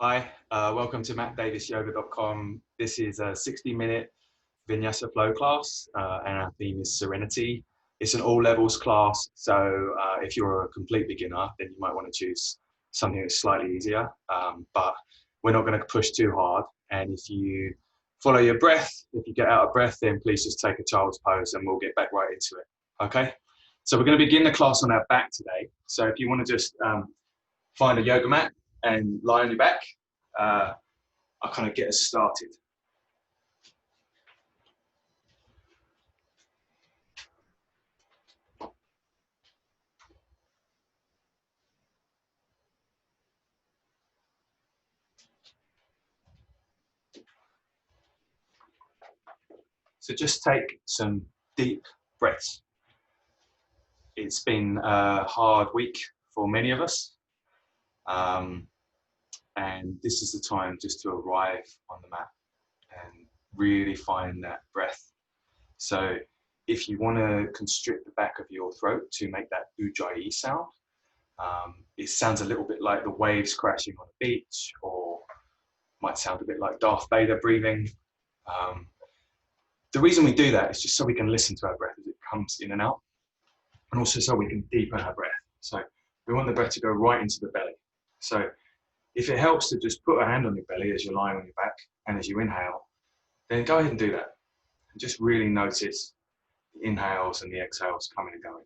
Hi, welcome to mattdavisyoga.com. This is a 60-minute vinyasa flow class, and our theme is Serenity. It's an all levels class, so if you're a complete beginner, then you might want to choose something that's slightly easier, but we're not going to push too hard. And if you follow your breath, if you get out of breath, then please just take a child's pose and we'll get back right into it, okay? So we're going to begin the class on our back today. So if you want to just find a yoga mat and lie on your back, I'll kind of get us started. So just take some deep breaths. It's been a hard week for many of us. And this is the time just to arrive on the mat and really find that breath. So if you want to constrict the back of your throat to make that ujjayi sound, it sounds a little bit like the waves crashing on a beach, or might sound a bit like Darth Vader breathing. The reason we do that is just so we can listen to our breath as it comes in and out, and also so we can deepen our breath. So we want the breath to go right into the belly. So if it helps to just put a hand on your belly as you're lying on your back, and as you inhale, then go ahead and do that. And just really notice the inhales and the exhales coming and going.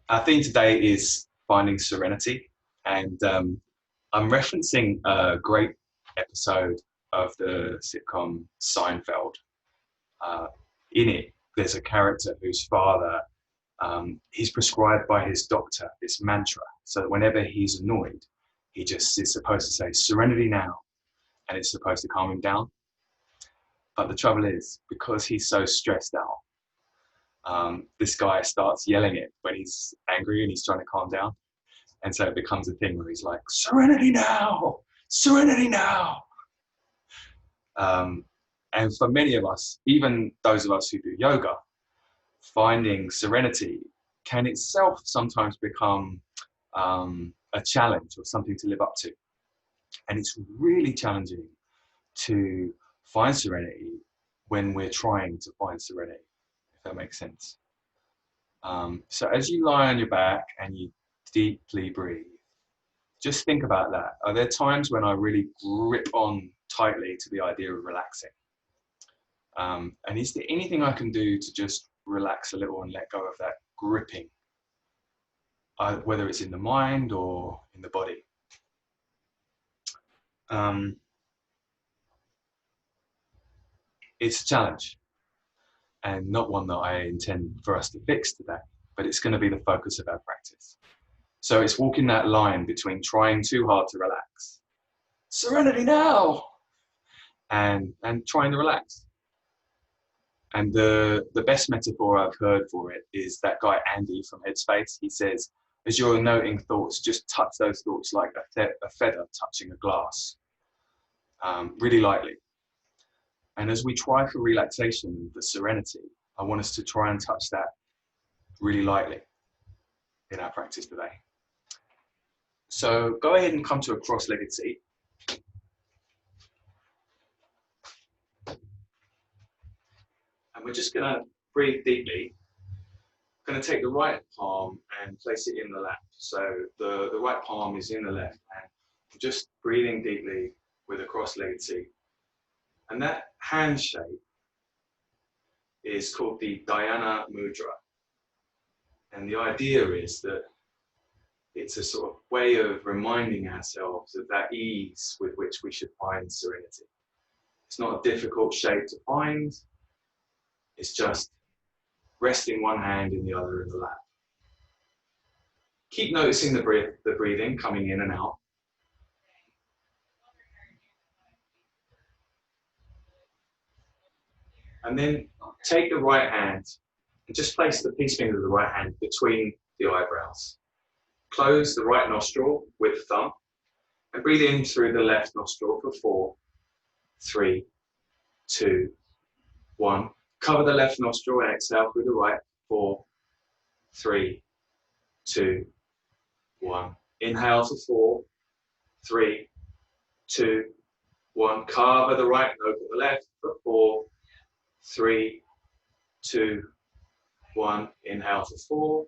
Our theme today is finding serenity, and I'm referencing a great episode of the sitcom Seinfeld. In it, there's a character whose father, he's prescribed by his doctor this mantra, so that whenever he's annoyed, he just is supposed to say, "Serenity now," and it's supposed to calm him down. But the trouble is, because he's so stressed out, this guy starts yelling it when he's angry and he's trying to calm down. And so it becomes a thing where he's like, "Serenity now, serenity now." And for many of us, even those of us who do yoga, finding serenity can itself sometimes become a challenge or something to live up to. And it's really challenging to find serenity when we're trying to find serenity, if that makes sense. So as you lie on your back and you deeply breathe, just think about that. Are there times when I really grip on tightly to the idea of relaxing? And is there anything I can do to just relax a little and let go of that gripping, whether it's in the mind or in the body? It's a challenge, and not one that I intend for us to fix today, but it's going to be the focus of our practice. So it's walking that line between trying too hard to relax, serenity now, and trying to relax. And the best metaphor I've heard for it is that guy Andy from Headspace. He says, as you're noting thoughts, just touch those thoughts like a feather touching a glass, really lightly. And as we try for relaxation, the serenity, I want us to try and touch that really lightly in our practice today. So go ahead and come to a cross-legged seat. And we're just going to breathe deeply. I'm going to take the right palm and place it in the lap. So the right palm is in the left hand. Just breathing deeply with a cross-legged seat. And that hand shape is called the Dhyana Mudra. And the idea is that it's a sort of way of reminding ourselves of that ease with which we should find serenity. It's not a difficult shape to find. It's just resting one hand in the other in the lap. Keep noticing the breathing coming in and out. And then take the right hand and just place the peace finger of the right hand between the eyebrows. Close the right nostril with the thumb and breathe in through the left nostril for 4, 3, 2, 1. Cover the left nostril and exhale through the right. 4, 3, 2, 1. Inhale for 4, 3, 2, 1. Cover the right and open the left for 4, 3, 2, 1. Inhale for 4,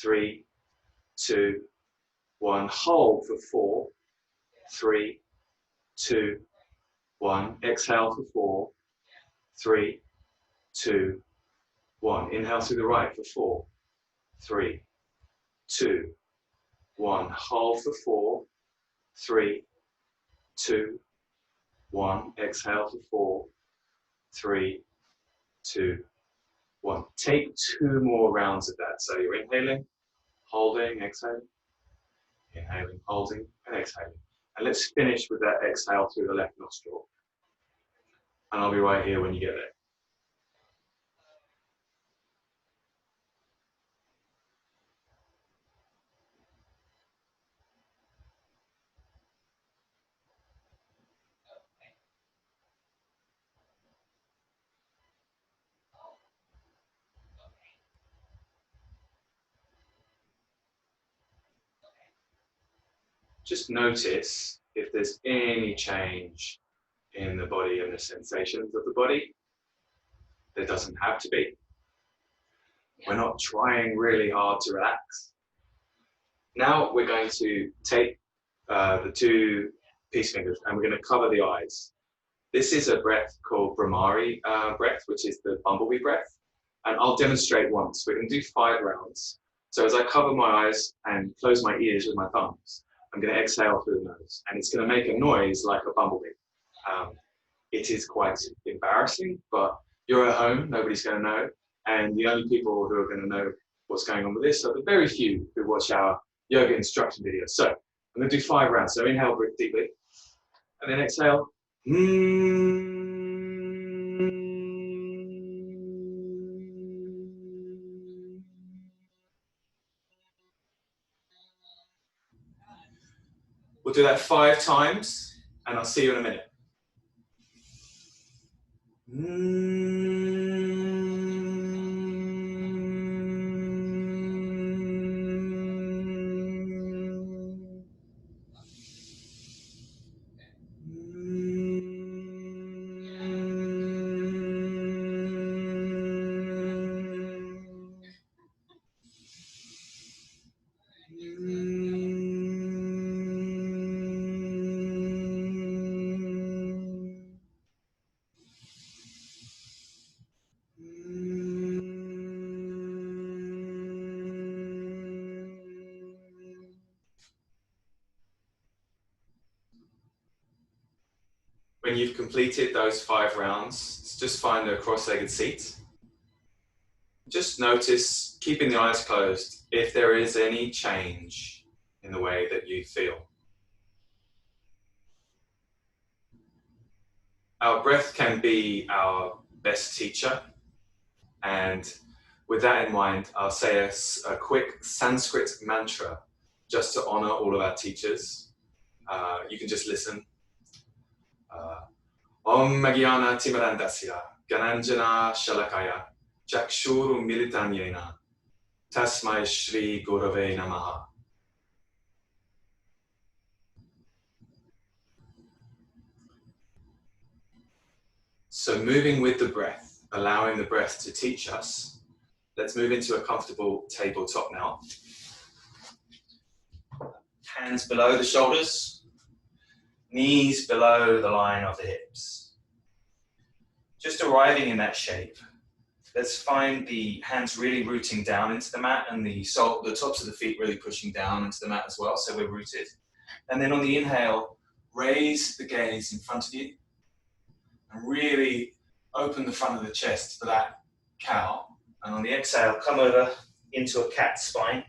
3, 2, 1. Hold for 4, 3, 2, 1. Exhale for 4, 3, 2, 1. Inhale through the right for 4, 3, 2, 1. Hold for 4, 3, 2, 1. Exhale for 4, 3, 2, 1. Take 2 more rounds of that. So you're inhaling, holding, exhaling, inhaling, holding, and exhaling. And let's finish with that exhale through the left nostril. And I'll be right here when you get there. Just notice if there's any change in the body and the sensations of the body. There doesn't have to be. We're not trying really hard to relax. Now we're going to take the 2 peace fingers and we're going to cover the eyes. This is a breath called Brahmari breath, which is the bumblebee breath. And I'll demonstrate once. We're going to do 5 rounds. So as I cover my eyes and close my ears with my thumbs, I'm going to exhale through the nose. And it's going to make a noise like a bumblebee. It is quite embarrassing, but you're at home, nobody's going to know. And the only people who are going to know what's going on with this are the very few who watch our yoga instruction videos. So I'm going to do 5 rounds. So inhale, breathe deeply. And then exhale. We'll do that 5 times, and I'll see you in a minute. When you've completed those 5 rounds, just find a cross-legged seat. Just notice, keeping the eyes closed, if there is any change in the way that you feel. Our breath can be our best teacher, and with that in mind, I'll say a quick Sanskrit mantra just to honor all of our teachers. You can just listen. Om Magyana Timarandasya Gananjana Shalakaya Chakshuru Militanyena Tasmai Shri Gurave Namaha. So moving with the breath, allowing the breath to teach us. Let's move into a comfortable tabletop now. Hands below the shoulders, knees below the line of the hips. Just arriving in that shape. Let's find the hands really rooting down into the mat and the tops of the feet really pushing down into the mat as well, so we're rooted. And then on the inhale, raise the gaze in front of you and really open the front of the chest for that cow. And on the exhale, come over into a cat spine.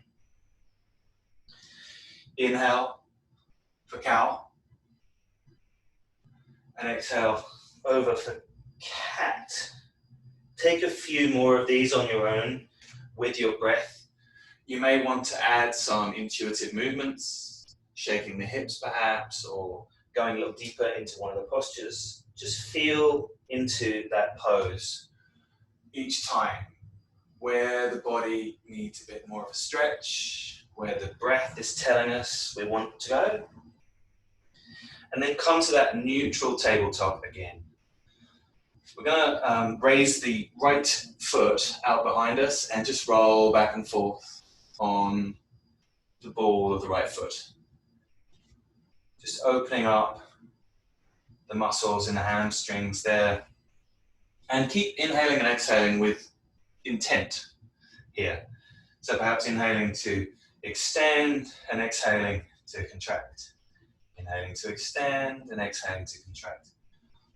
Inhale for cow. And exhale over for cat. Take a few more of these on your own with your breath. You may want to add some intuitive movements, shaking the hips perhaps, or going a little deeper into one of the postures. Just feel into that pose each time, where the body needs a bit more of a stretch, where the breath is telling us we want to go. And then come to that neutral tabletop again. We're going to raise the right foot out behind us and just roll back and forth on the ball of the right foot. Just opening up the muscles in the hamstrings there. And keep inhaling and exhaling with intent here. So perhaps inhaling to extend and exhaling to contract. Inhaling to extend and exhaling to contract.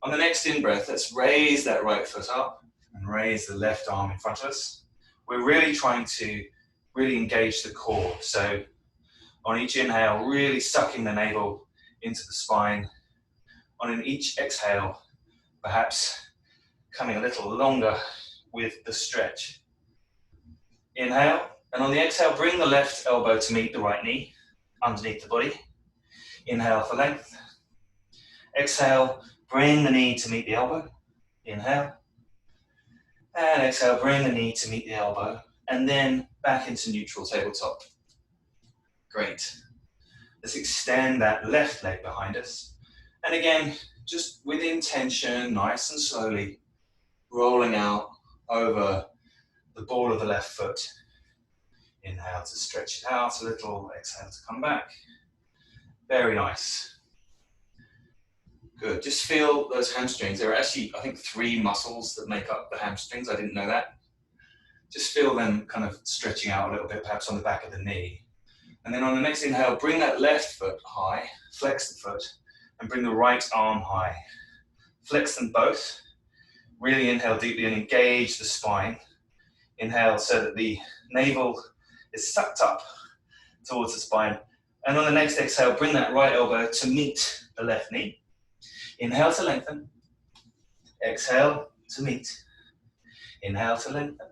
On the next in-breath, let's raise that right foot up and raise the left arm in front of us. We're really trying to engage the core. So on each inhale, really sucking the navel into the spine. On each exhale, perhaps coming a little longer with the stretch. Inhale, and on the exhale, bring the left elbow to meet the right knee underneath the body. Inhale for length. Exhale, bring the knee to meet the elbow. Inhale. And exhale, bring the knee to meet the elbow. And then back into neutral tabletop. Great. Let's extend that left leg behind us. And again, just with intention, nice and slowly, rolling out over the ball of the left foot. Inhale to stretch it out a little, exhale to come back. Very nice. Good, just feel those hamstrings. There are actually, I think, 3 muscles that make up the hamstrings. I didn't know that. Just feel them kind of stretching out a little bit, perhaps on the back of the knee. And then on the next inhale, bring that left foot high, flex the foot, and bring the right arm high. Flex them both. Really inhale deeply and engage the spine. Inhale so that the navel is sucked up towards the spine. And on the next exhale, bring that right elbow to meet the left knee. Inhale to lengthen. Exhale to meet. Inhale to lengthen.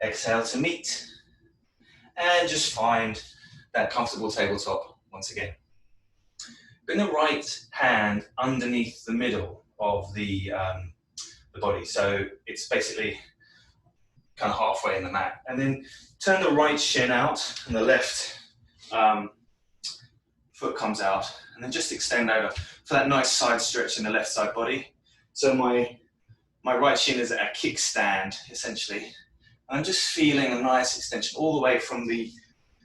Exhale to meet. And just find that comfortable tabletop once again. Bring the right hand underneath the middle of the body. So it's basically kind of halfway in the mat. And then turn the right shin out and the left foot comes out. And then just extend over for that nice side stretch in the left side body. So my right shin is at a kickstand, essentially. And I'm just feeling a nice extension all the way from the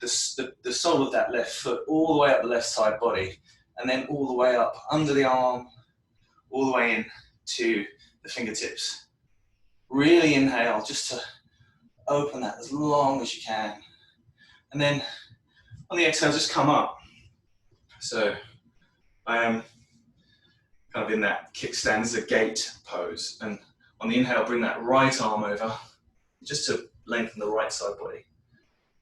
sole of that left foot, all the way up the left side body, and then all the way up under the arm, all the way in to the fingertips. Really inhale just to open that as long as you can. And then on the exhale, just come up. So I am kind of in that kickstand, this is a gate pose. And on the inhale, bring that right arm over just to lengthen the right side body.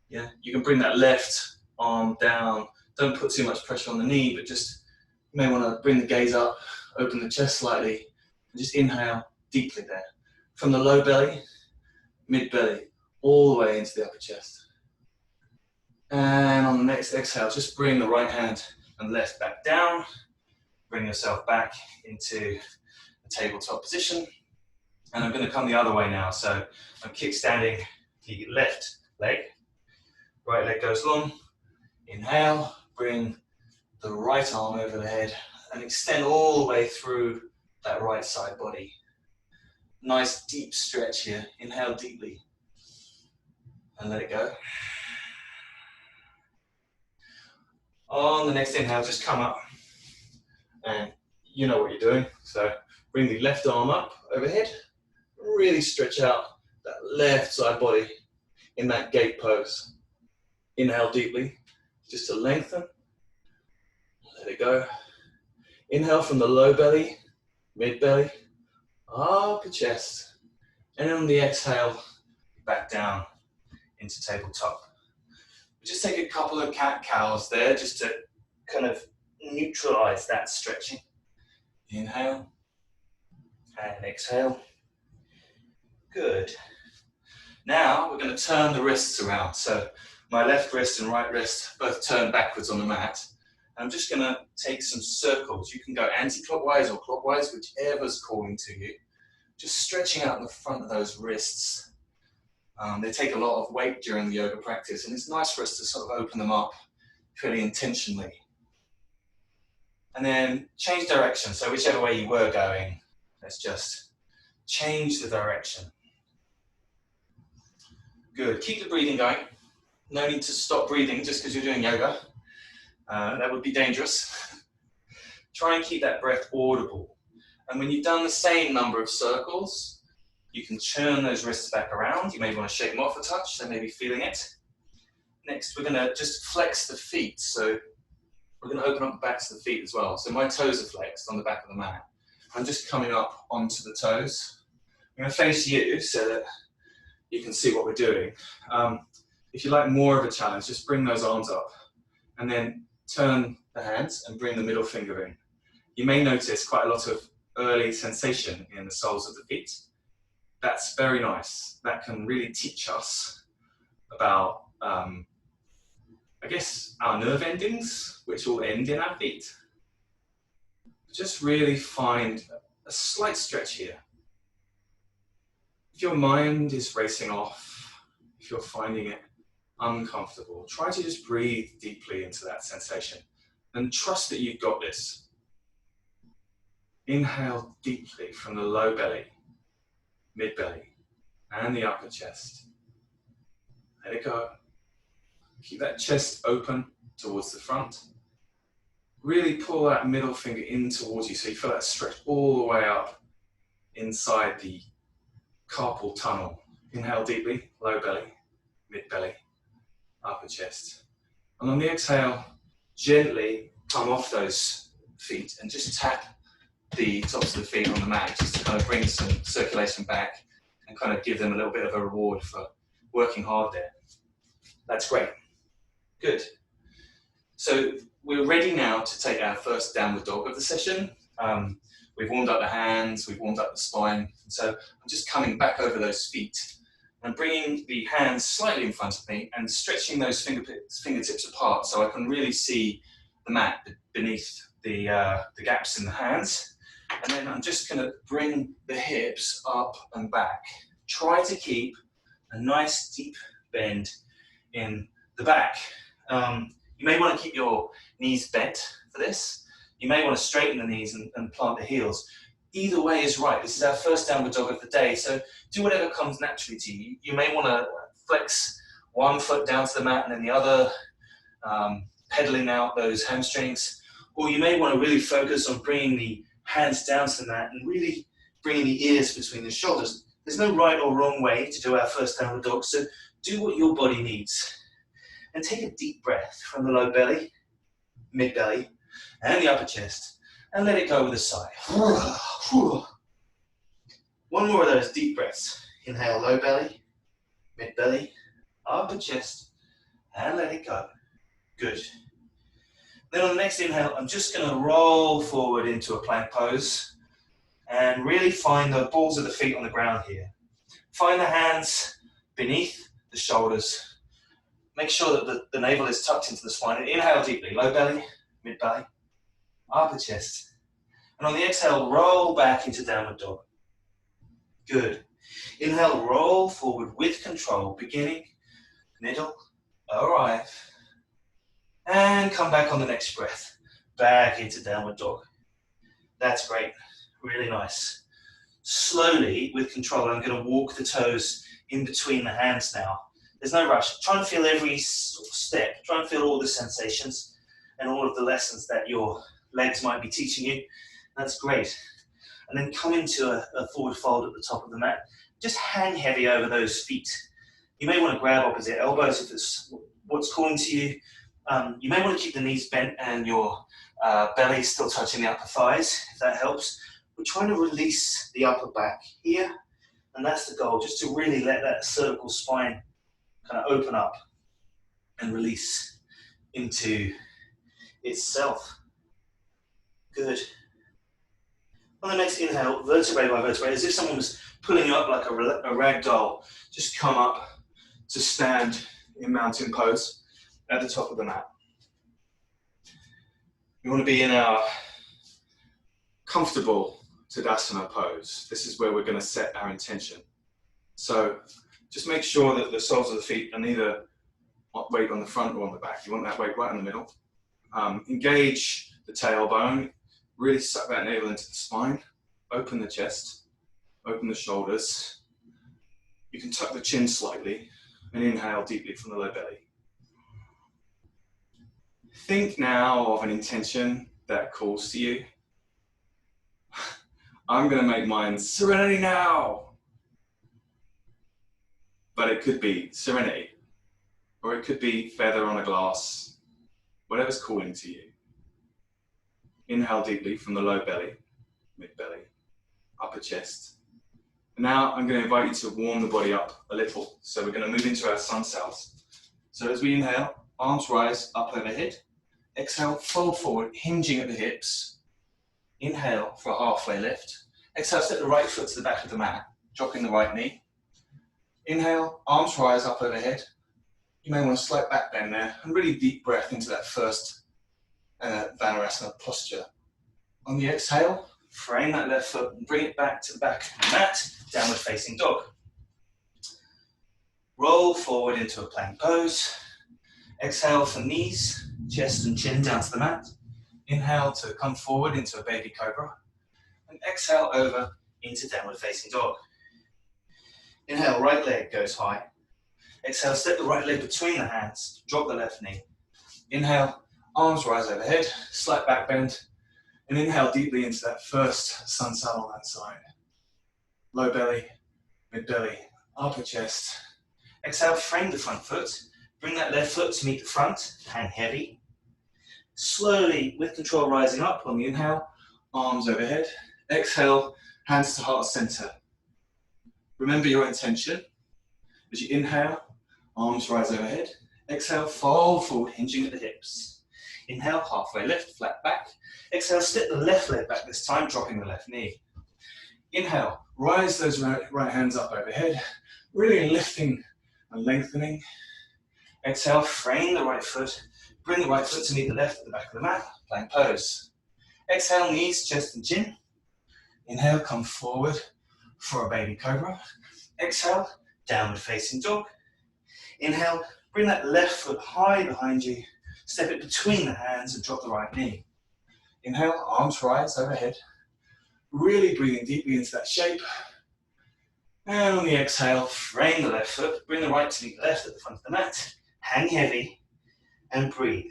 Yeah, you can bring that left arm down. Don't put too much pressure on the knee, but just you may want to bring the gaze up, open the chest slightly, and just inhale deeply there. From the low belly, mid belly, all the way into the upper chest. And on the next exhale, just bring the right hand and left back down. Bring yourself back into the tabletop position. And I'm going to come the other way now. So I'm kickstanding the left leg. Right leg goes long. Inhale, bring the right arm over the head and extend all the way through that right side body. Nice deep stretch here. Inhale deeply and let it go. On the next inhale, just come up and you know what you're doing. So bring the left arm up overhead. Really stretch out that left side body in that gate pose. Inhale deeply, just to lengthen. Let it go. Inhale from the low belly, mid belly, upper chest. And on the exhale, back down into tabletop. Just take a couple of cat-cows there just to kind of neutralize that stretching. Inhale and exhale. Good. Now we're going to turn the wrists around. So my left wrist and right wrist both turn backwards on the mat. I'm just going to take some circles. You can go anti-clockwise or clockwise, whichever's calling to you. Just stretching out the front of those wrists. They take a lot of weight during the yoga practice, and it's nice for us to sort of open them up fairly intentionally. And then change direction. So whichever way you were going, let's just change the direction. Good. Keep the breathing going. No need to stop breathing just because you're doing yoga. That would be dangerous. Try and keep that breath audible. And when you've done the same number of circles, you can churn those wrists back around. You may want to shake them off a touch, they may be feeling it. Next, we're going to just flex the feet. So we're going to open up the backs of the feet as well. So my toes are flexed on the back of the mat. I'm just coming up onto the toes. I'm going to face you so that you can see what we're doing. If you like more of a challenge, just bring those arms up and then turn the hands and bring the middle finger in. You may notice quite a lot of early sensation in the soles of the feet. That's very nice. That can really teach us about, I guess, our nerve endings, which will end in our feet. Just really find a slight stretch here. If your mind is racing off, if you're finding it uncomfortable, try to just breathe deeply into that sensation and trust that you've got this. Inhale deeply from the low belly, mid belly, and the upper chest. Let it go. Keep that chest open towards the front. Really pull that middle finger in towards you so you feel that stretch all the way up inside the carpal tunnel. Inhale deeply, low belly, mid belly, upper chest. And on the exhale, gently come off those feet and just tap the tops of the feet on the mat just to kind of bring some circulation back and kind of give them a little bit of a reward for working hard there. That's great. Good. So we're ready now to take our first downward dog of the session. We've warmed up the hands, we've warmed up the spine. So I'm just coming back over those feet and bringing the hands slightly in front of me and stretching those fingertips apart so I can really see the mat beneath the gaps in the hands. And then I'm just going to bring the hips up and back. Try to keep a nice deep bend in the back. You may want to keep your knees bent for this. You may want to straighten the knees and plant the heels. Either way is right. This is our first downward dog of the day, so do whatever comes naturally to you. You may want to flex one foot down to the mat and then the other, pedaling out those hamstrings. Or you may want to really focus on bringing the hands down to the mat and really bringing the ears between the shoulders. There's no right or wrong way to do our first downward dog, so do what your body needs. And take a deep breath from the low belly, mid belly, and the upper chest, and let it go with a sigh. One more of those deep breaths. Inhale, low belly, mid belly, upper chest, and let it go. Good. Then on the next inhale, I'm just going to roll forward into a plank pose and really find the balls of the feet on the ground here. Find the hands beneath the shoulders. Make sure that the navel is tucked into the spine. And inhale deeply, low belly, mid belly, upper chest. And on the exhale, roll back into downward dog. Good. Inhale, roll forward with control, beginning, middle, arrive. And come back on the next breath, back into downward dog. That's great, really nice. Slowly, with control, I'm going to walk the toes in between the hands now. There's no rush. Try and feel every step. Try and feel all the sensations and all of the lessons that your legs might be teaching you. That's great. And then come into a forward fold at the top of the mat. Just hang heavy over those feet. You may want to grab opposite elbows if it's what's calling to you. You may want to keep the knees bent and your belly still touching the upper thighs, if that helps. We're trying to release the upper back here, and that's the goal, just to really let that cervical spine kind of open up and release into itself. Good. On the next inhale, vertebrae by vertebrae, as if someone was pulling you up like a rag doll, just come up to stand in mountain pose at the top of the mat. We want to be in our comfortable Tadasana pose. This is where we're going to set our intention. So just make sure that the soles of the feet are neither weight on the front or on the back. You want that weight right in the middle. Engage the tailbone, really suck that navel into the spine, open the chest, open the shoulders. You can tuck the chin slightly and inhale deeply from the low belly. Think now of an intention that calls to you. I'm going to make mine serenity now. But it could be serenity, or it could be feather on a glass, whatever's calling to you. Inhale deeply from the low belly, mid belly, upper chest. And now I'm going to invite you to warm the body up a little. So we're going to move into our sun cells. So as we inhale, arms rise up overhead. Exhale, fold forward, hinging at the hips. Inhale for a halfway lift. Exhale, step the right foot to the back of the mat, dropping the right knee. Inhale, arms rise up overhead. You may want a slight back bend there, and really deep breath into that first vinyasa posture. On the exhale, frame that left foot and bring it back to the back of the mat, downward facing dog. Roll forward into a plank pose. Exhale for knees, chest and chin down to the mat. Inhale to come forward into a baby cobra. And exhale over into downward facing dog. Inhale, right leg goes high. Exhale, step the right leg between the hands, drop the left knee. Inhale, arms rise overhead, slight back bend. And inhale deeply into that first sun saddle on that side. Low belly, mid belly, upper chest. Exhale, frame the front foot. Bring that left foot to meet the front, hang heavy. Slowly, with control, rising up on the inhale, arms overhead. Exhale, hands to heart center. Remember your intention. As you inhale, arms rise overhead. Exhale, fold forward, hinging at the hips. Inhale, halfway lift, flat back. Exhale, step the left leg back this time, dropping the left knee. Inhale, rise those right hands up overhead, really lifting and lengthening. Exhale, frame the right foot, bring the right foot to meet the left at the back of the mat, plank pose. Exhale, knees, chest and chin. Inhale, come forward for a baby cobra. Exhale, downward facing dog. Inhale, bring that left foot high behind you, step it between the hands and drop the right knee. Inhale, arms rise overhead, really breathing deeply into that shape. And on the exhale, frame the left foot, bring the right to meet the left at the front of the mat, hang heavy and breathe.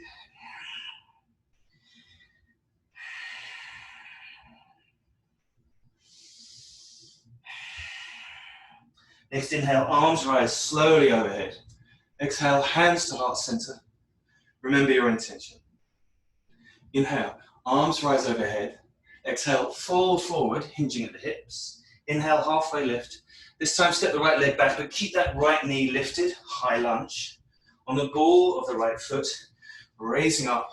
Next inhale, arms rise slowly overhead. Exhale, hands to heart center. Remember your intention. Inhale, arms rise overhead. Exhale, fold forward, hinging at the hips. Inhale, halfway lift. This time step the right leg back, but keep that right knee lifted, high lunge. On the ball of the right foot, raising up,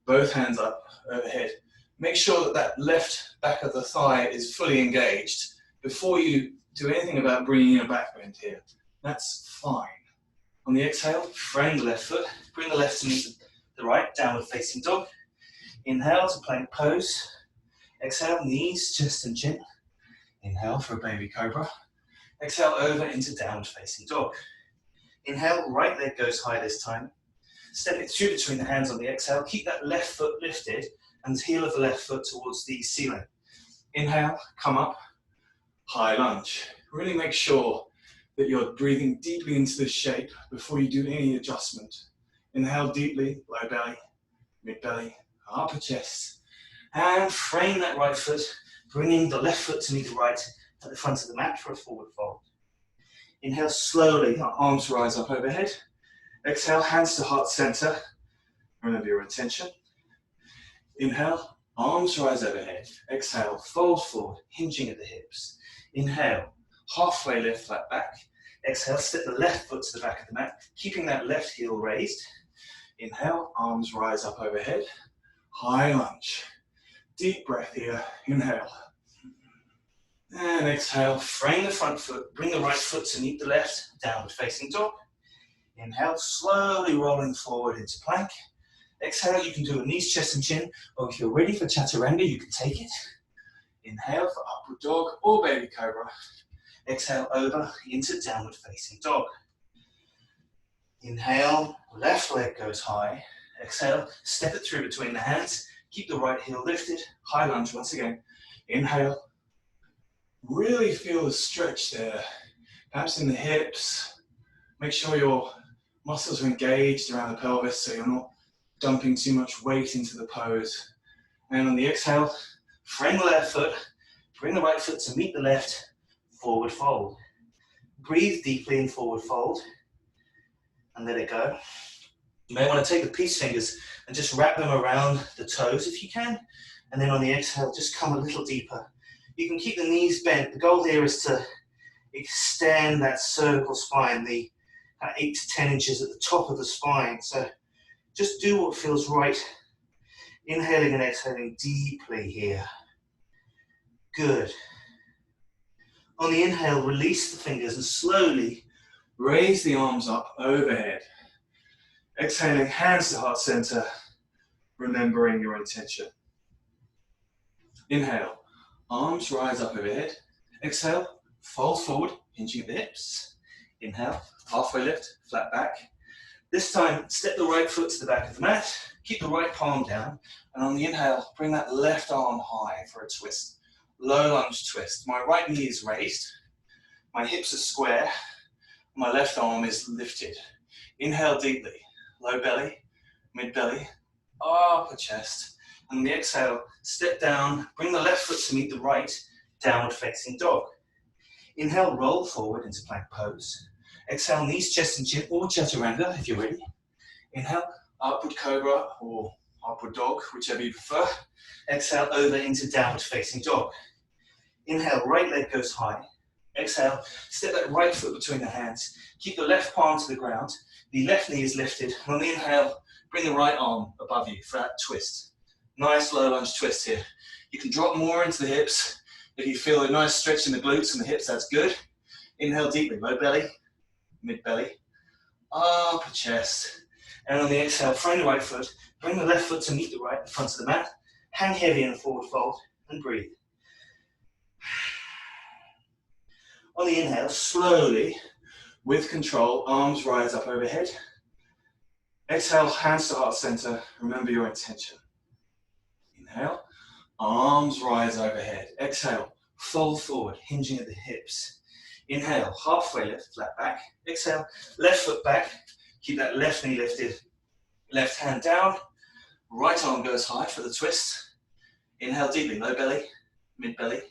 both hands up overhead. Make sure that that left back of the thigh is fully engaged before you do anything about bringing in a back bend here. That's fine. On the exhale, frame the left foot, bring the left to meet the right, downward facing dog. Inhale to plank pose. Exhale, knees, chest and chin. Inhale for a baby cobra. Exhale over into downward facing dog. Inhale, right leg goes high this time. Step it through between the hands on the exhale. Keep that left foot lifted and the heel of the left foot towards the ceiling. Inhale, come up, high lunge. Really make sure that you're breathing deeply into this shape before you do any adjustment. Inhale deeply, low belly, mid belly, upper chest. And frame that right foot, bringing the left foot to meet the right at the front of the mat for a forward fold. Inhale slowly, arms rise up overhead. Exhale, hands to heart center. Remember your intention. Inhale, arms rise overhead. Exhale, fold forward, hinging at the hips. Inhale, halfway lift, flat back. Exhale, step the left foot to the back of the mat, keeping that left heel raised. Inhale, arms rise up overhead. High lunge. Deep breath here. Inhale. And exhale, frame the front foot, bring the right foot to meet the left, downward facing dog. Inhale, slowly rolling forward into plank. Exhale, you can do a knees, chest and chin, or if you're ready for chaturanga, you can take it. Inhale for upward dog or baby cobra. Exhale over into downward facing dog. Inhale, left leg goes high. Exhale, step it through between the hands. Keep the right heel lifted. High lunge once again. Inhale. Really feel the stretch there. Perhaps in the hips. Make sure your muscles are engaged around the pelvis so you're not dumping too much weight into the pose. And on the exhale, frame the left foot. Bring the right foot to meet the left. Forward fold. Breathe deeply in forward fold. And let it go. You may want to take the peace fingers and just wrap them around the toes if you can. And then on the exhale, just come a little deeper. You can keep the knees bent. The goal here is to extend that cervical spine, the 8 to 10 inches at the top of the spine. So just do what feels right. Inhaling and exhaling deeply here. Good. On the inhale, release the fingers and slowly raise the arms up overhead. Exhaling, hands to heart center, remembering your intention. Inhale, arms rise up overhead. Exhale, fold forward, hinging at the hips. Inhale, halfway lift, flat back. This time, step the right foot to the back of the mat. Keep the right palm down. And on the inhale, bring that left arm high for a twist. Low lunge twist. My right knee is raised. My hips are square. My left arm is lifted. Inhale deeply. Low belly, mid belly, upper chest. And on the exhale, step down, bring the left foot to meet the right, downward facing dog. Inhale, roll forward into plank pose. Exhale, knees, chest and chin, or chaturanga if you're ready. Inhale, upward cobra or upward dog, whichever you prefer. Exhale, over into downward facing dog. Inhale, right leg goes high. Exhale, step that right foot between the hands. Keep the left palm to the ground. The left knee is lifted. And on the inhale, bring the right arm above you for that twist. Nice low lunge twist here. You can drop more into the hips. If you feel a nice stretch in the glutes and the hips, that's good. Inhale deeply, low belly, mid belly, upper chest. And on the exhale, frame the right foot. Bring the left foot to meet the right in front of the mat. Hang heavy in a forward fold and breathe. On the inhale, slowly, with control, arms rise up overhead. Exhale, hands to heart center. Remember your intention. Inhale, arms rise overhead. Exhale, fold forward, hinging at the hips. Inhale, halfway lift, flat back. Exhale, left foot back. Keep that left knee lifted. Left hand down. Right arm goes high for the twist. Inhale deeply, low belly, mid belly,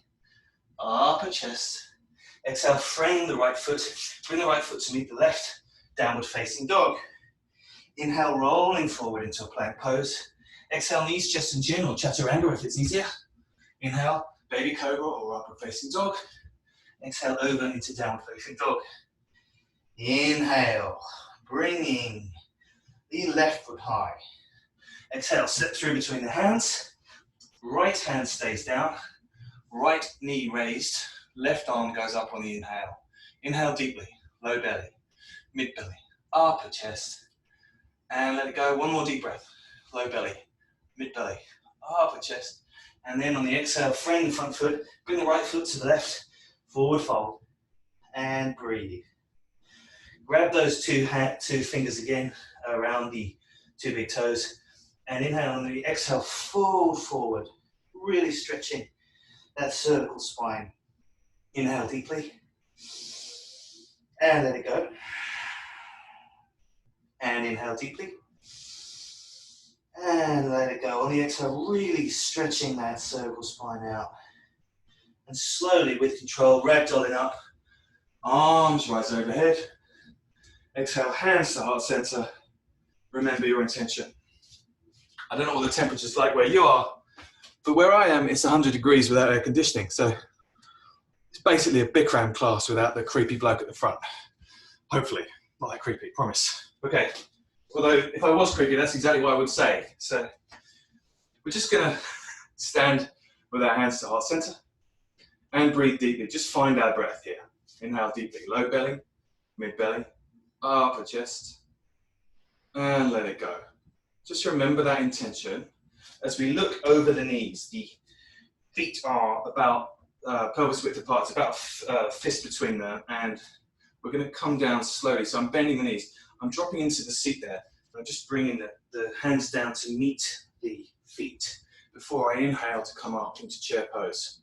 upper chest. Exhale, frame the right foot. Bring the right foot to meet the left. Downward facing dog. Inhale, rolling forward into a plank pose. Exhale, knees, chest and chin, or chaturanga if it's easier. Inhale, baby cobra or upward facing dog. Exhale, over into downward facing dog. Inhale, bringing the left foot high. Exhale, step through between the hands. Right hand stays down. Right knee raised. Left arm goes up on the inhale. Inhale deeply, low belly, mid belly, upper chest. And let it go, one more deep breath. Low belly, mid belly, upper chest. And then on the exhale, frame the front foot, bring the right foot to the left, forward fold, and breathe. Grab those two fingers again around the two big toes, and inhale on the exhale, fold forward, really stretching that cervical spine. Inhale deeply, and let it go. And inhale deeply, and let it go. On the exhale, really stretching that cervical spine out. And slowly, with control, ragdolling up, arms rise overhead. Exhale, hands to heart center. Remember your intention. I don't know what the temperature's like where you are, but where I am, it's 100 degrees without air conditioning. So it's basically a Bikram class without the creepy bloke at the front. Hopefully, not that creepy, promise. Okay, although if I was creepy, that's exactly what I would say. So we're just gonna stand with our hands to heart center. And breathe deeply. Just find our breath here. Inhale deeply. Low belly, mid belly, upper chest, and let it go. Just remember that intention. As we look over the knees, the feet are about pelvis width apart. It's about a fist between them, and we're going to come down slowly. So I'm bending the knees. I'm dropping into the seat there. I'm just bringing the hands down to meet the feet before I inhale to come up into chair pose.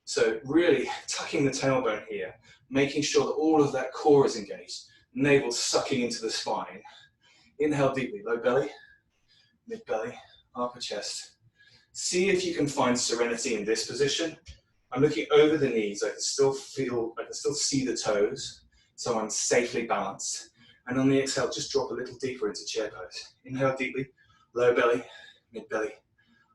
So really tucking the tailbone here, making sure that all of that core is engaged, navel sucking into the spine. Inhale deeply, low belly, mid belly, upper chest. See if you can find serenity in this position. I'm looking over the knees. I can still see the toes, so I'm safely balanced. And on the exhale, just drop a little deeper into chair pose. Inhale deeply, low belly, mid belly,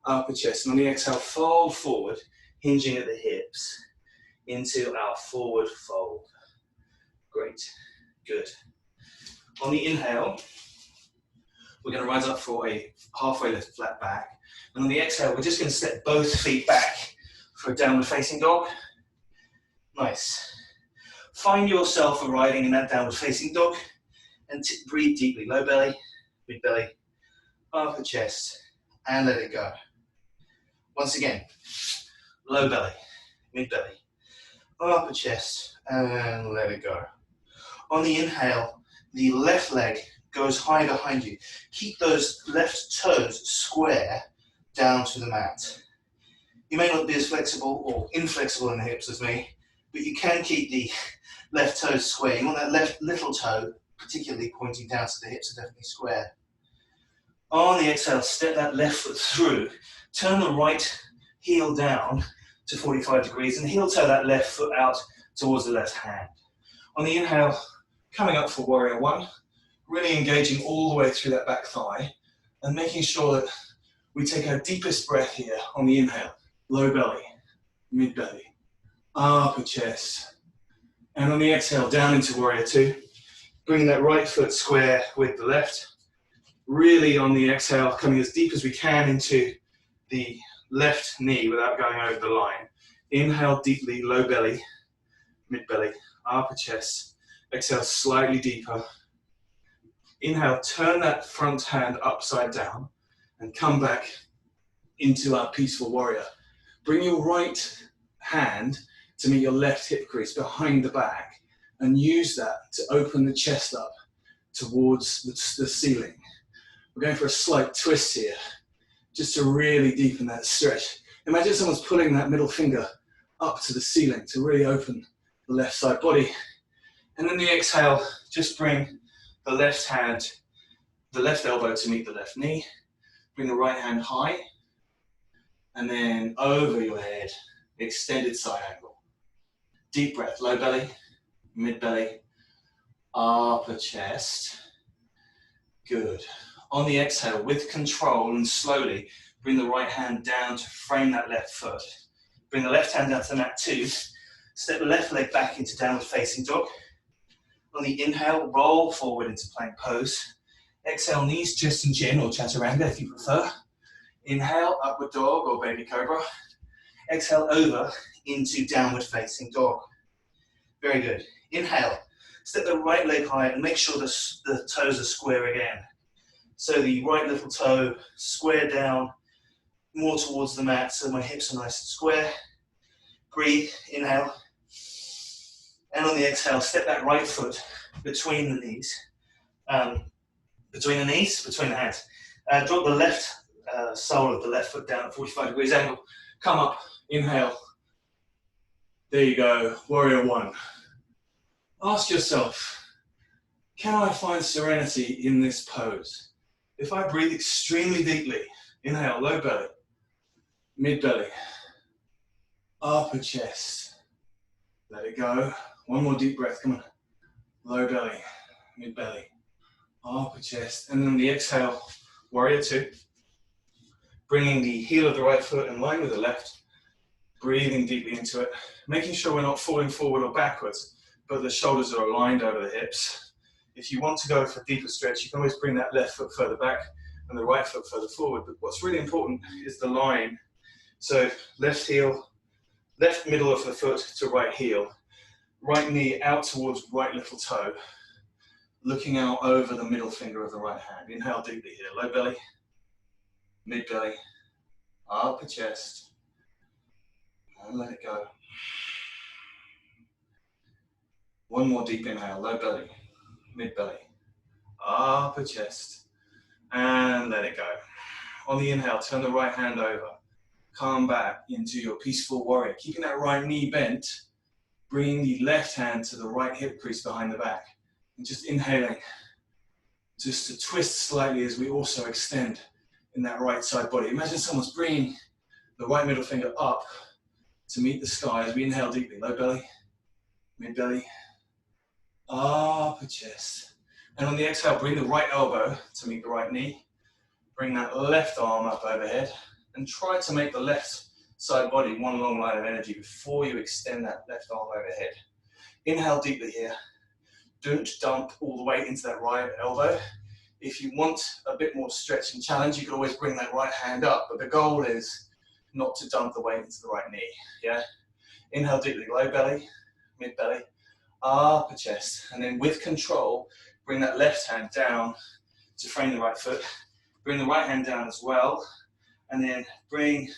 upper chest. And on the exhale, fold forward, hinging at the hips into our forward fold. Great, good. On the inhale, we're going to rise up for a halfway lift, flat back. And on the exhale, we're just going to step both feet back for a downward facing dog. Nice. Find yourself arriving in that downward facing dog and breathe deeply. Low belly, mid belly, upper chest, and let it go. Once again, low belly, mid belly, upper chest, and let it go. On the inhale, the left leg goes high behind you. Keep those left toes square down to the mat. You may not be as flexible or inflexible in the hips as me, but you can keep the left toes square. You want that left little toe particularly pointing down, so the hips are definitely square. On the exhale, step that left foot through. Turn the right heel down to 45 degrees and heel toe that left foot out towards the left hand. On the inhale, coming up for warrior one, really engaging all the way through that back thigh and making sure that we take our deepest breath here on the inhale. Low belly, mid belly, upper chest. And on the exhale, down into warrior two. Bringing that right foot square with the left. Really on the exhale, coming as deep as we can into the left knee without going over the line. Inhale deeply, low belly, mid belly, upper chest. Exhale slightly deeper. Inhale, turn that front hand upside down and come back into our peaceful warrior. Bring your right hand to meet your left hip crease behind the back and use that to open the chest up towards the ceiling. We're going for a slight twist here, just to really deepen that stretch. Imagine someone's pulling that middle finger up to the ceiling to really open the left side body. And then the exhale, just bring the left hand, the left elbow to meet the left knee. Bring the right hand high, and then over your head, extended side angle. Deep breath, low belly, mid belly, upper chest. Good. On the exhale, with control and slowly, bring the right hand down to frame that left foot. Bring the left hand down to the mat too. Step the left leg back into downward facing dog. On the inhale, roll forward into plank pose. Exhale, knees just and chin, or chaturanga if you prefer. Inhale, upward dog or baby cobra. Exhale over into downward facing dog. Very good. Inhale, step the right leg high and make sure the toes are square again. So the right little toe square down, more towards the mat, so my hips are nice and square. Breathe, inhale. And on the exhale, step that right foot between the knees. Between the hands. Drop the left sole of the left foot down at 45 degrees angle. Come up, inhale. There you go, warrior one. Ask yourself, can I find serenity in this pose? If I breathe extremely deeply, inhale, low belly, mid belly, upper chest. Let it go. One more deep breath, come on. Low belly, mid belly, upper chest. And then the exhale, warrior two. Bringing the heel of the right foot in line with the left. Breathing deeply into it. Making sure we're not falling forward or backwards, but the shoulders are aligned over the hips. If you want to go for a deeper stretch, you can always bring that left foot further back and the right foot further forward. But what's really important is the line. So left heel Left middle of the foot to right heel. Right knee out towards right little toe. Looking out over the middle finger of the right hand. Inhale deeply here. Low belly, mid belly, upper chest. And let it go. One more deep inhale. Low belly, mid belly, upper chest. And let it go. On the inhale, turn the right hand over. Come back into your peaceful warrior. Keeping that right knee bent. Bringing the left hand to the right hip crease behind the back. And just inhaling. Just to twist slightly as we also extend in that right side body. Imagine someone's bringing the right middle finger up to meet the sky as we inhale deeply. Low belly, mid belly, upper chest. And on the exhale, bring the right elbow to meet the right knee. Bring that left arm up overhead and try to make the left side body one long line of energy before you extend that left arm overhead. Inhale deeply here. Don't dump all the weight into that right elbow. If you want a bit more stretch and challenge, you can always bring that right hand up, but the goal is not to dump the weight into the right knee, yeah? Inhale deeply, low belly, mid belly, upper chest, and then with control, bring that left hand down to frame the right foot. Bring the right hand down as well, and then bring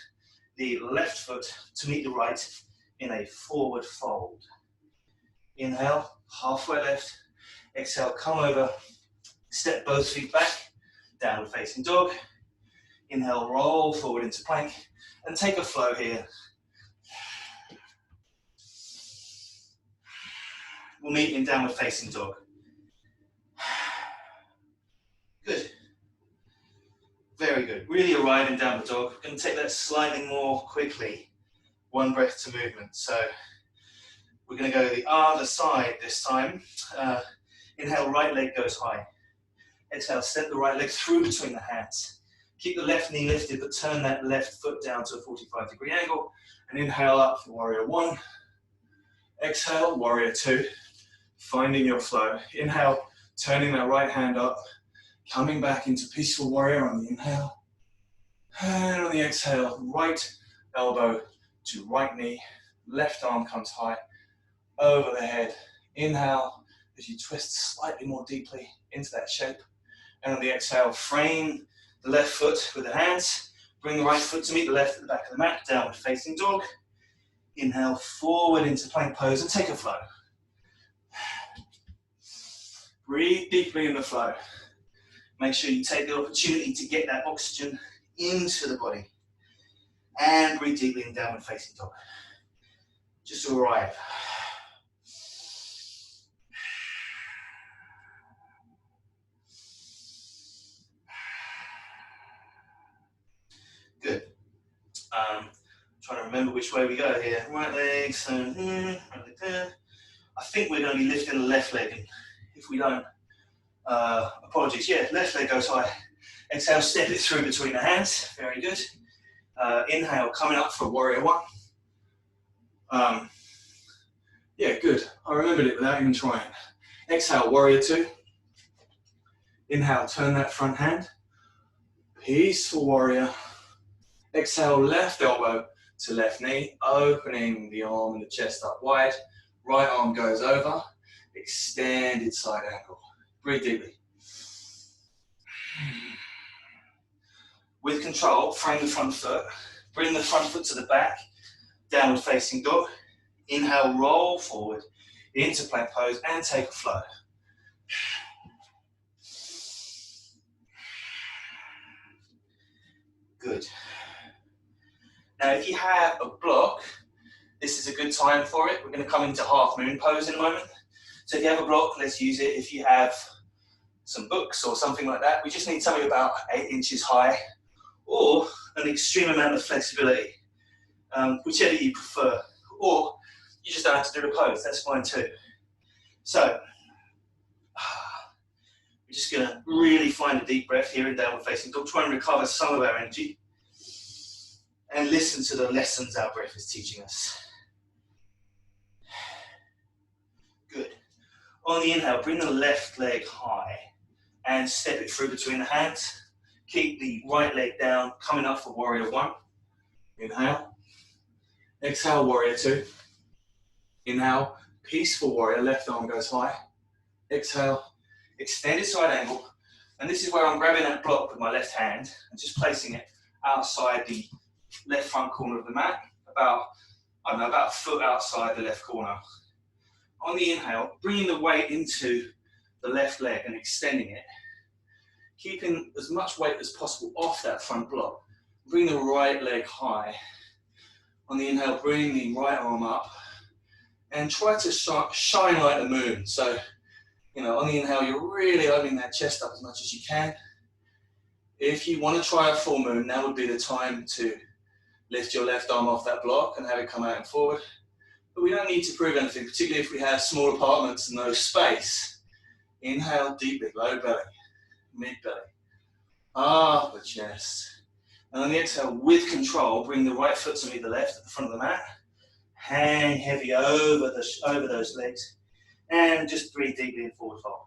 the left foot to meet the right in a forward fold. Inhale, halfway left. Exhale, come over, step both feet back, downward facing dog. Inhale, roll forward into plank, and take a flow here. We'll meet in downward facing dog. Good. Very good. Really arrive in downward dog. We're going to take that slightly more quickly. One breath to movement. So we're going to go the other side this time. Inhale, right leg goes high. Exhale, step the right leg through between the hands. Keep the left knee lifted, but turn that left foot down to a 45-degree angle. And inhale up for warrior one. Exhale, warrior two. Finding your flow. Inhale, turning that right hand up. Coming back into peaceful warrior on the inhale. And on the exhale, right elbow to right knee. Left arm comes high over the head. Inhale as you twist slightly more deeply into that shape. And on the exhale, frame the left foot with the hands. Bring the right foot to meet the left at the back of the mat. Downward facing dog. Inhale forward into plank pose and take a flow. Breathe deeply in the flow. Make sure you take the opportunity to get that oxygen into the body. And breathe deeply in downward facing dog. Just arrive. Good. Trying to remember which way we go here. Right leg, so here, right leg there. I think we're going to be lifting the left leg. And if we don't, apologies. Yeah, left leg goes high. Exhale, step it through between the hands. Very good. Inhale, coming up for warrior one. Yeah, good. I remembered it without even trying. Exhale, warrior two. Inhale, turn that front hand. Peaceful warrior. Exhale, left elbow to left knee, opening the arm and the chest up wide. Right arm goes over, extended side angle. Breathe deeply. With control, frame the front foot. Bring the front foot to the back, downward facing dog. Inhale, roll forward into plank pose and take a flow. Good. Now, if you have a block, this is a good time for it. We're going to come into half moon pose in a moment. So if you have a block, let's use it. If you have some books or something like that, we just need something about 8 inches high or an extreme amount of flexibility, whichever you prefer. Or you just don't have to do the pose, that's fine too. So, we're just going to really find a deep breath here in downward facing dog, try and recover some of our energy and listen to the lessons our breath is teaching us. Good. On the inhale, bring the left leg high and step it through between the hands. Keep the right leg down, coming up for warrior one. Inhale. Exhale, warrior two. Inhale, peaceful warrior, left arm goes high. Exhale, extended side angle. And this is where I'm grabbing that block with my left hand and just placing it outside the left front corner of the mat, about a foot outside the left corner. On the inhale, bringing the weight into the left leg and extending it, keeping as much weight as possible off that front block. Bring the right leg high. On the inhale, bring the right arm up and try to shine like the moon. So, on the inhale, you're really opening that chest up as much as you can. If you want to try a full moon, now would be the time to lift your left arm off that block and have it come out and forward. But we don't need to prove anything, particularly if we have small apartments and no space. Inhale deeply, low belly, mid belly, upper chest. And on the exhale, with control, bring the right foot to meet the left at the front of the mat. Hang heavy over those legs. And just breathe deeply in forward fold.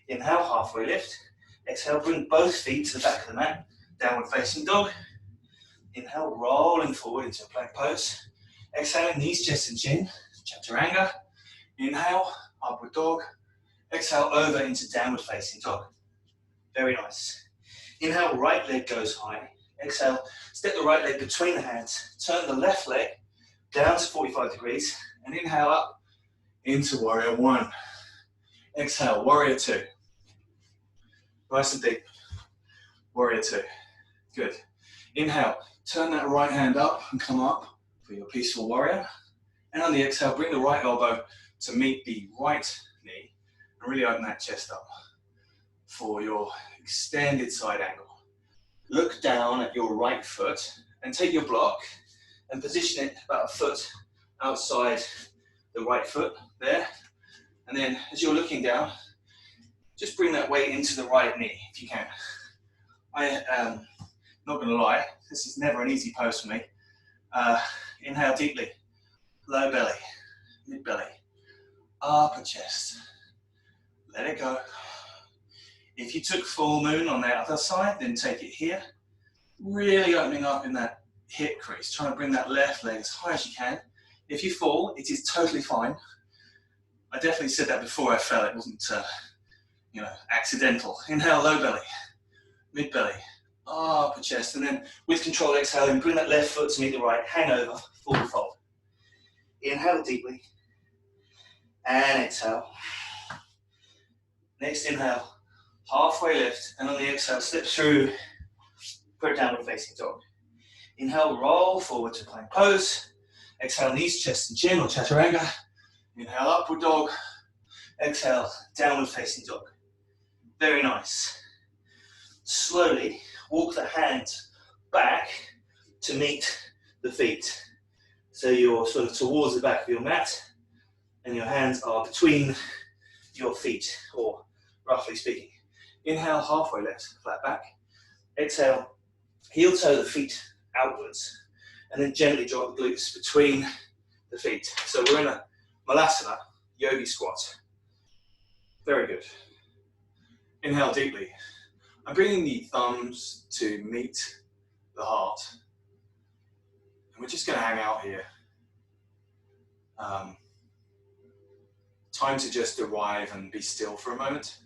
Inhale, halfway lift. Exhale, bring both feet to the back of the mat. Downward facing dog. Inhale, rolling forward into a plank pose. Exhaling, knees, chest and chin. Chaturanga. Inhale, upward dog. Exhale, over into downward facing dog. Very nice. Inhale, right leg goes high. Exhale, step the right leg between the hands. Turn the left leg down to 45 degrees. And inhale up into warrior one. Exhale, warrior two. Nice and deep. Warrior two. Good. Inhale, turn that right hand up and come up for your peaceful warrior. And on the exhale, bring the right elbow to meet the right knee and really open that chest up for your extended side angle. Look down at your right foot and take your block and position it about a foot outside the right foot there. And then as you're looking down, just bring that weight into the right knee if you can. I am not going to lie, this is never an easy pose for me. Inhale deeply, low belly, mid belly, upper chest. Let it go. If you took full moon on the other side, then take it here. Really opening up in that hip crease, trying to bring that left leg as high as you can. If you fall, it is totally fine. I definitely said that before I fell, it wasn't accidental. Inhale, low belly, mid belly, upper chest, and then with control exhaling, bring that left foot to meet the right, hang over, forward fold. Inhale deeply, and exhale. Next inhale, halfway lift, and on the exhale, slip through for a downward facing dog. Inhale, roll forward to plank pose. Exhale, knees, chest and chin or chaturanga. Inhale, upward dog. Exhale, downward facing dog. Very nice. Slowly walk the hands back to meet the feet. So you're sort of towards the back of your mat and your hands are between your feet, or roughly speaking. Inhale, halfway lift, flat back. Exhale, heel toe the feet outwards and then gently drop the glutes between the feet. So we're in a malasana, yogi squat. Very good. Inhale deeply. I'm bringing the thumbs to meet the heart. And we're just going to hang out here. Time to just arrive and be still for a moment.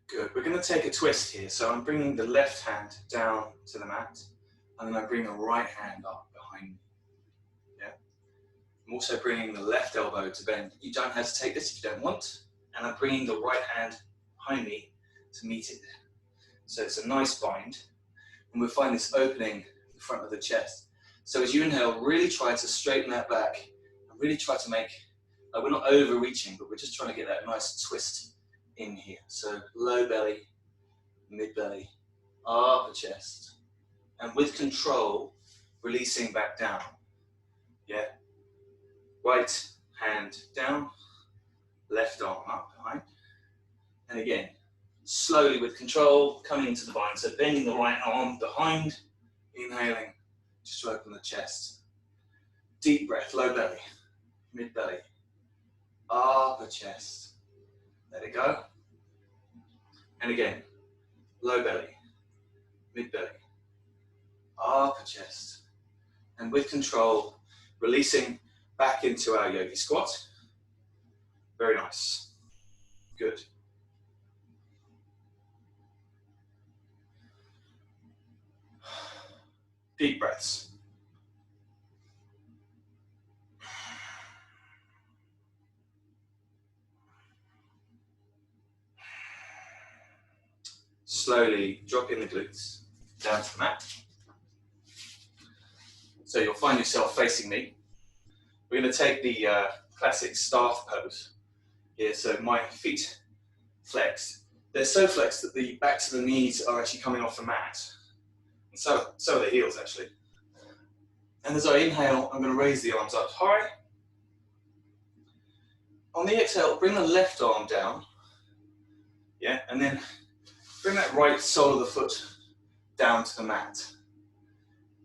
Good. We're going to take a twist here. So I'm bringing the left hand down to the mat, and then I bring the right hand up behind me. Yeah. I'm also bringing the left elbow to bend. You don't hesitate this if you don't want. And I'm bringing the right hand behind me to meet it. So it's a nice bind. And we'll find this opening in the front of the chest. So as you inhale, really try to straighten that back. And really try to make, we're not overreaching, but we're just trying to get that nice twist in here. So low belly, mid belly, upper chest. And with control, releasing back down. Yeah. Right hand down, left arm up behind. And again, slowly with control, coming into the bind. So bending the right arm behind, inhaling, just to open the chest. Deep breath, low belly, mid belly, upper chest. Let it go. And again, low belly, mid belly, upper chest. And with control, releasing back into our yogi squat. Very nice. Good. Deep breaths. Slowly dropping the glutes down to the mat. So you'll find yourself facing me. We're going to take the classic staff pose here. So my feet flexed. They're so flexed that the backs of the knees are actually coming off the mat. And so are the heels actually. And as I inhale, I'm going to raise the arms up high. On the exhale, bring the left arm down. Yeah, and then bring that right sole of the foot down to the mat.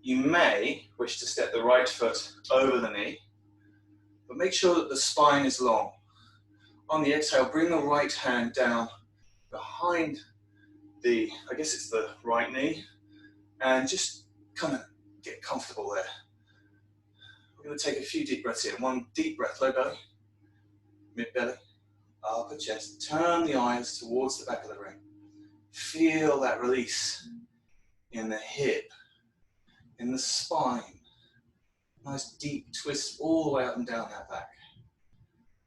You may wish to step the right foot over the knee, but make sure that the spine is long. On the exhale, bring the right hand down behind the, I guess it's the right knee, and just kind of get comfortable there. We're going to take a few deep breaths here. One deep breath, low belly, mid belly, upper chest. Turn the eyes towards the back of the ring. Feel that release in the hip, in the spine. Nice deep twist all the way up and down that back.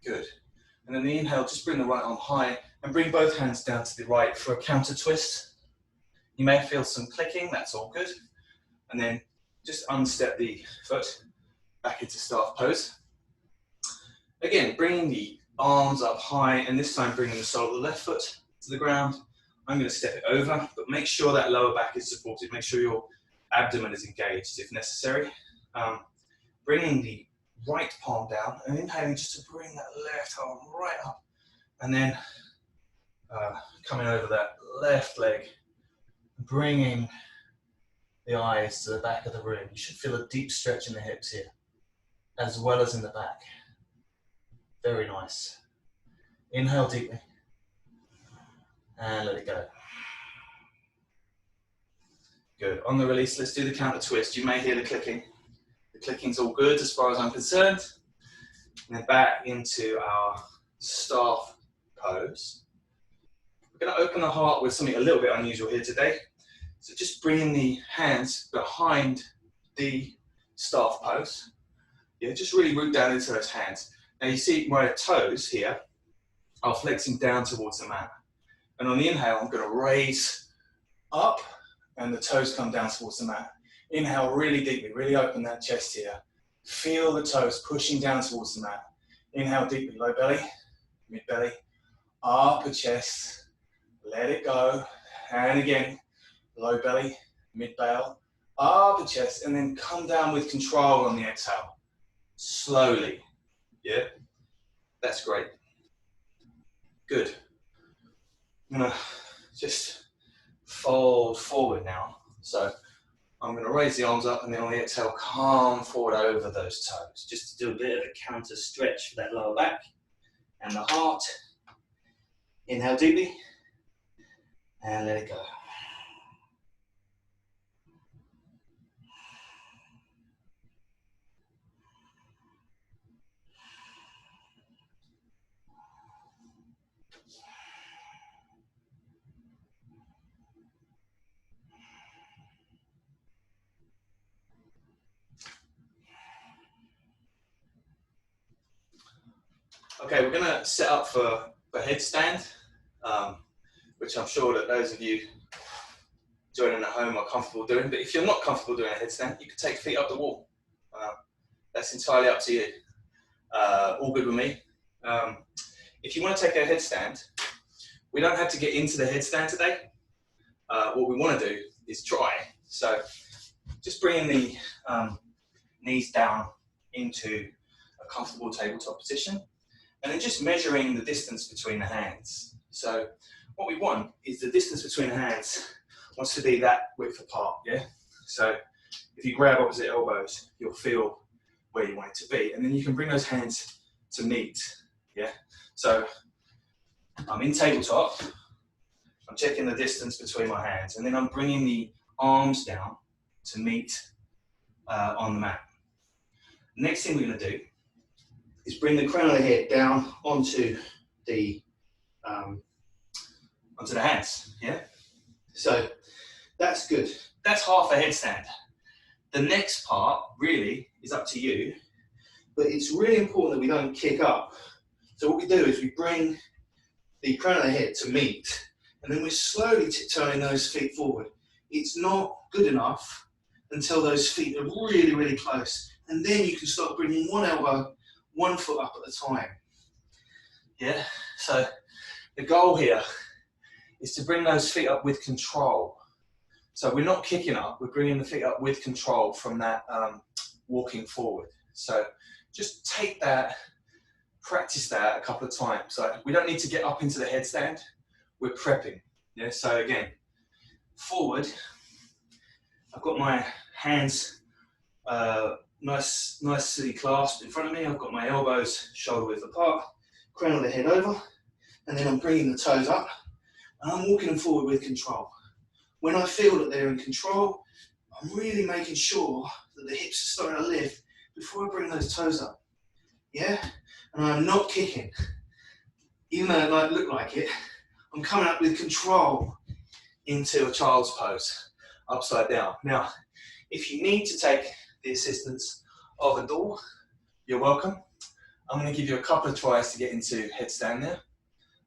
Good. And then the inhale, just bring the right arm high and bring both hands down to the right for a counter twist. You may feel some clicking, that's all good. And then just unstep the foot back into staff pose. Again, bringing the arms up high, and this time bringing the sole of the left foot to the ground. I'm going to step it over, but make sure that lower back is supported. Make sure your abdomen is engaged if necessary. Bringing the right palm down and inhaling just to bring that left arm right up. And then coming over that left leg, bringing the eyes to the back of the room. You should feel a deep stretch in the hips here, as well as in the back. Very nice. Inhale deeply. And let it go. Good. On the release, let's do the counter twist. You may hear the clicking. The clicking's all good as far as I'm concerned. And then back into our staff pose. We're going to open the heart with something a little bit unusual here today. So just bringing the hands behind the staff pose. Yeah, just really root down into those hands. Now you see my toes here are flexing down towards the mat. And on the inhale, I'm going to raise up and the toes come down towards the mat. Inhale really deeply, really open that chest here. Feel the toes pushing down towards the mat. Inhale deeply, low belly, mid belly, upper chest. Let it go. And again, low belly, mid belly, upper chest, and then come down with control on the exhale. Slowly. Yeah, that's great. Good. I'm going to just fold forward now. So I'm going to raise the arms up and then on the exhale, come forward over those toes. Just to do a bit of a counter stretch for that lower back and the heart. Inhale deeply and let it go. Okay, we're going to set up for headstand, which I'm sure that those of you joining at home are comfortable doing. But if you're not comfortable doing a headstand, you can take feet up the wall. That's entirely up to you. All good with me. If you want to take a headstand, we don't have to get into the headstand today. What we want to do is try. So just bringing the knees down into a comfortable tabletop position. And then just measuring the distance between the hands. So what we want is the distance between the hands wants to be that width apart, yeah? So if you grab opposite elbows, you'll feel where you want it to be, and then you can bring those hands to meet. Yeah. So I'm in tabletop. I'm checking the distance between my hands, and then I'm bringing the arms down to meet on the mat. Next thing we're going to do is bring the crown of the head down onto the hands. Yeah. So that's good. That's half a headstand. The next part really is up to you, but it's really important that we don't kick up. So what we do is we bring the crown of the head to meet, and then we're slowly tiptoeing those feet forward. It's not good enough until those feet are really, really close. And then you can start bringing one elbow, one foot up at a time. Yeah, so the goal here is to bring those feet up with control. So we're not kicking up, we're bringing the feet up with control from that walking forward. So just take that, practice that a couple of times. So we don't need to get up into the headstand, we're prepping. Yeah, so again, forward, I've got my hands nicely clasped in front of me. I've got my elbows shoulder width apart, crown of the head over, and then I'm bringing the toes up, and I'm walking them forward with control. When I feel that they're in control, I'm really making sure that the hips are starting to lift before I bring those toes up. Yeah? And I'm not kicking. Even though it might look like it, I'm coming up with control into a child's pose, upside down. Now, if you need to take the assistance of a door, you're welcome. I'm going to give you a couple of tries to get into headstand there.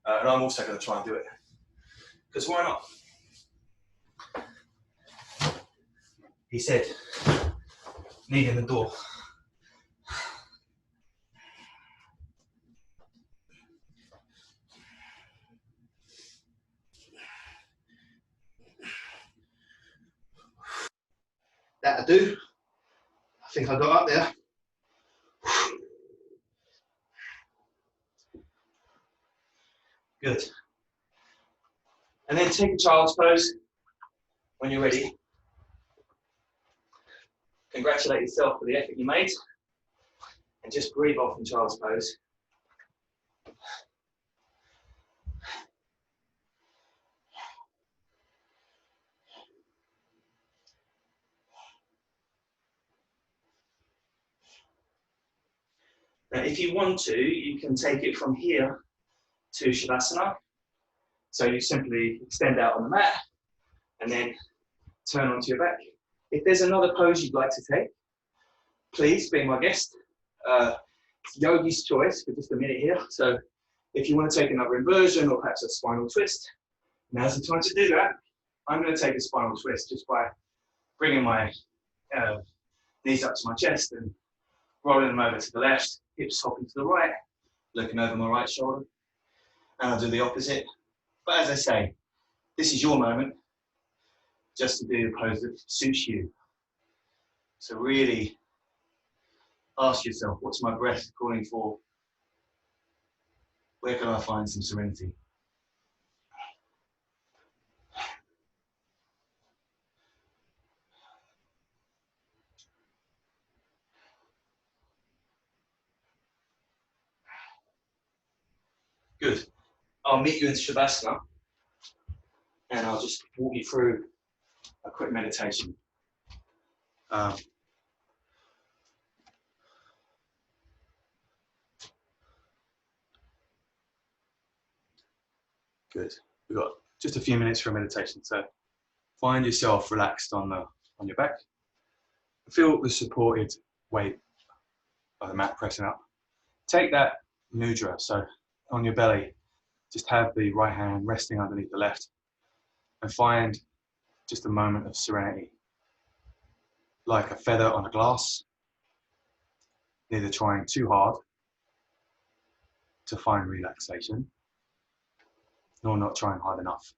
And I'm also going to try and do it. Because why not? He said, needing the door. That'll do. I think I got up there. Good. And then take a child's pose when you're ready. Congratulate yourself for the effort you made. And just breathe off in child's pose. Now, if you want to, you can take it from here to Shavasana. So you simply extend out on the mat and then turn onto your back. If there's another pose you'd like to take, please be my guest. It's yogi's choice for just a minute here. So if you want to take another inversion or perhaps a spinal twist, now's the time to do that. I'm going to take a spinal twist just by bringing my knees up to my chest and rolling them over to the left, hips hopping to the right, looking over my right shoulder. And I'll do the opposite. But as I say, this is your moment just to do the pose that suits you. So really ask yourself, what's my breath calling for? Where can I find some serenity? Good. I'll meet you in Shavasana and I'll just walk you through a quick meditation. Good. We've got just a few minutes for a meditation. So find yourself relaxed on your back. Feel the supported weight of the mat pressing up. Take that mudra, so on your belly, just have the right hand resting underneath the left and find just a moment of serenity, like a feather on a glass, neither trying too hard to find relaxation, nor not trying hard enough.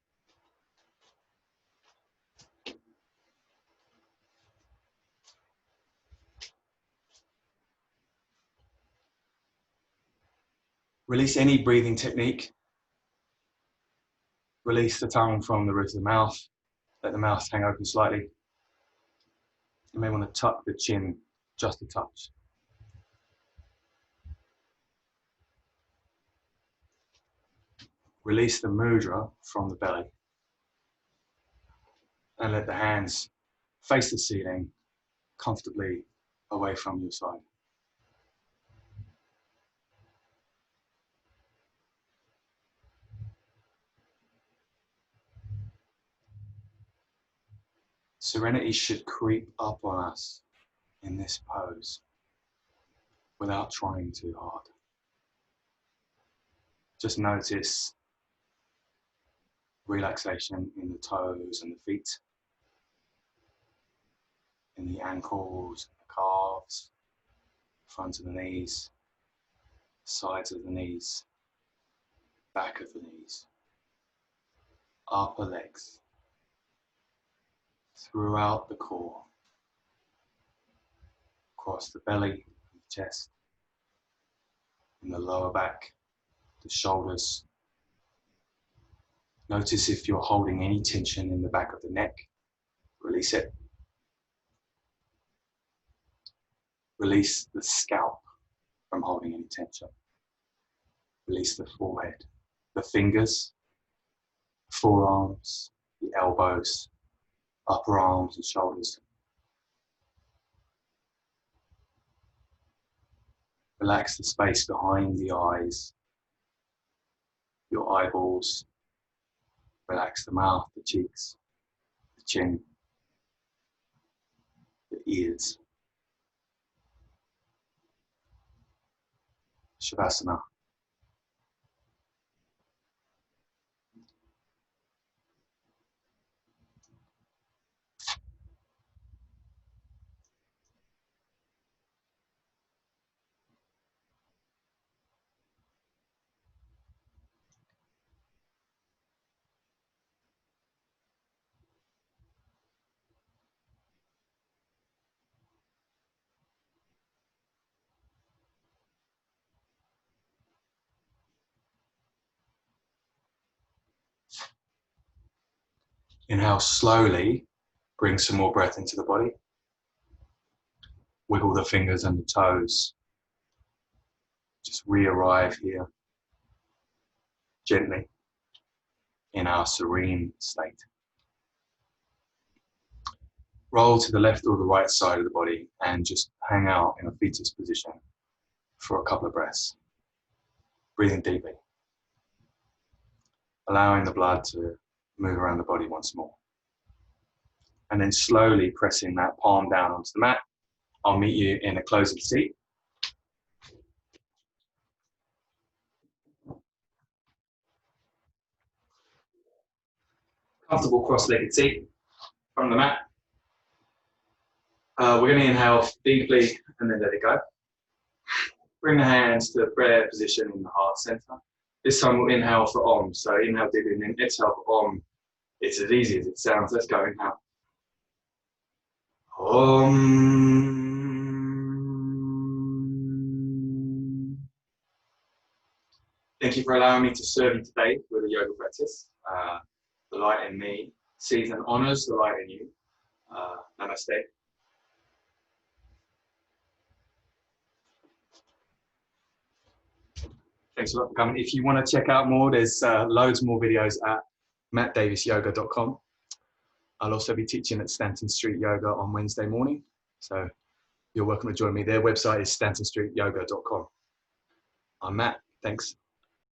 Release any breathing technique. Release the tongue from the roof of the mouth. Let the mouth hang open slightly. You may want to tuck the chin just a touch. Release the mudra from the belly and let the hands face the ceiling comfortably away from your side. Serenity should creep up on us in this pose without trying too hard. Just notice relaxation in the toes and the feet, in the ankles, the calves, front of the knees, sides of the knees, back of the knees, upper legs, throughout the core, across the belly, the chest, in the lower back, the shoulders. Notice if you're holding any tension in the back of the neck, release it. Release the scalp from holding any tension. Release the forehead, the fingers, forearms, the elbows, upper arms and shoulders. Relax the space behind the eyes, your eyeballs. Relax the mouth, the cheeks, the chin, the ears. Shavasana. Inhale slowly, bring some more breath into the body. Wiggle the fingers and the toes. Just re-arrive here gently in our serene state. Roll to the left or the right side of the body and just hang out in a fetus position for a couple of breaths. Breathing deeply. Allowing the blood to move around the body once more. And then slowly pressing that palm down onto the mat. I'll meet you in a closing seat. Comfortable cross-legged seat from the mat. We're going to inhale deeply and then let it go. Bring the hands to the prayer position in the heart center. This time we'll inhale for Om. So inhale deeply and then exhale for Om. It's as easy as it sounds. Let's go. Inhale. Om. Thank you for allowing me to serve you today with a yoga practice. The light in me sees and honors the light in you. Namaste. Thanks a lot for coming. If you want to check out more, there's loads more videos at mattdavisyoga.com. I'll also be teaching at Stanton Street Yoga on Wednesday morning. So you're welcome to join me. Their website is stantonstreetyoga.com. I'm Matt. Thanks.